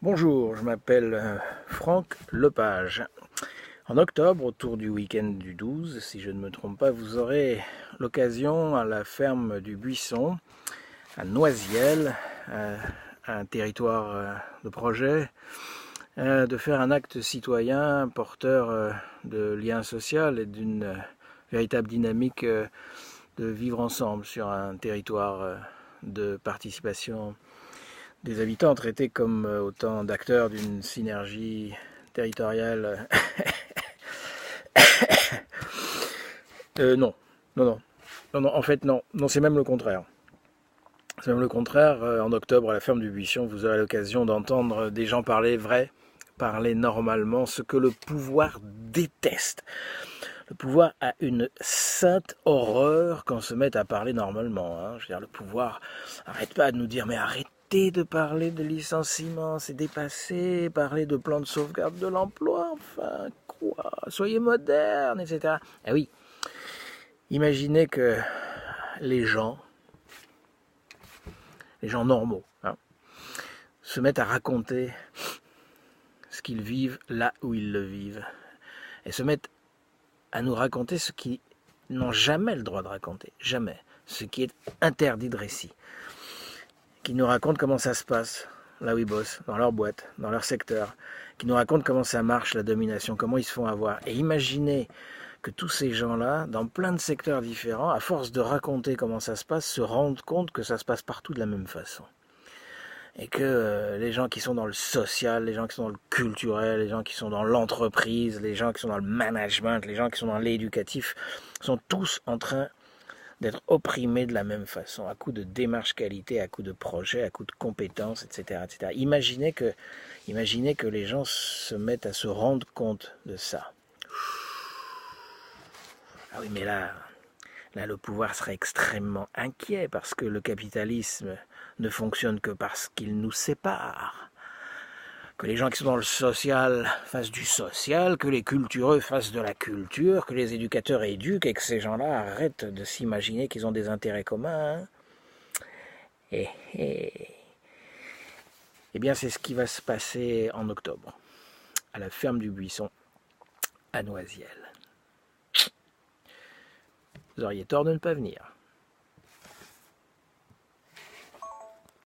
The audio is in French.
Bonjour, je m'appelle Franck Lepage. En octobre, autour du week-end du 12, si je ne me trompe pas, vous aurez l'occasion à la ferme du Buisson, à Noisiel, un territoire de projet, de faire un acte citoyen porteur de lien social et d'une véritable dynamique de vivre ensemble sur un territoire de participation des habitants, traités comme autant d'acteurs d'une synergie territoriale. Non, non, non, non, non, en fait non, non, c'est même le contraire. C'est même le contraire. En octobre, à la ferme du Buisson, vous aurez l'occasion d'entendre des gens parler vrai, parler normalement, ce que le pouvoir déteste. Le pouvoir a une sainte horreur quand on se met à parler normalement. Hein. Je veux dire, le pouvoir arrête pas de nous dire mais arrêtez de parler de licenciement, c'est dépassé, parler de plan de sauvegarde de l'emploi, enfin quoi, soyez moderne, etc. Eh oui, imaginez que les gens normaux, hein, se mettent à raconter ce qu'ils vivent là où ils le vivent, et se mettent à nous raconter ce qu'ils n'ont jamais le droit de raconter, jamais, ce qui est interdit de récit, qui nous racontent comment ça se passe là où ils bossent, dans leur boîte, dans leur secteur, qui nous racontent comment ça marche la domination, comment ils se font avoir. Et imaginez que tous ces gens-là, dans plein de secteurs différents, à force de raconter comment ça se passe, se rendent compte que ça se passe partout de la même façon. Et que les gens qui sont dans le social, les gens qui sont dans le culturel, les gens qui sont dans l'entreprise, les gens qui sont dans le management, les gens qui sont dans l'éducatif, sont tous en train d'être opprimés de la même façon, à coup de démarche qualité, à coup de projet, à coup de compétences, etc. etc. Imaginez que les gens se mettent à se rendre compte de ça. Ah oui, mais là, le pouvoir serait extrêmement inquiet parce que le capitalisme ne fonctionne que parce qu'il nous sépare. Que les gens qui sont dans le social fassent du social, que les cultureux fassent de la culture, que les éducateurs éduquent et que ces gens-là arrêtent de s'imaginer qu'ils ont des intérêts communs. Hein. Eh bien, c'est ce qui va se passer en octobre, à la ferme du Buisson, à Noisiel. Vous auriez tort de ne pas venir.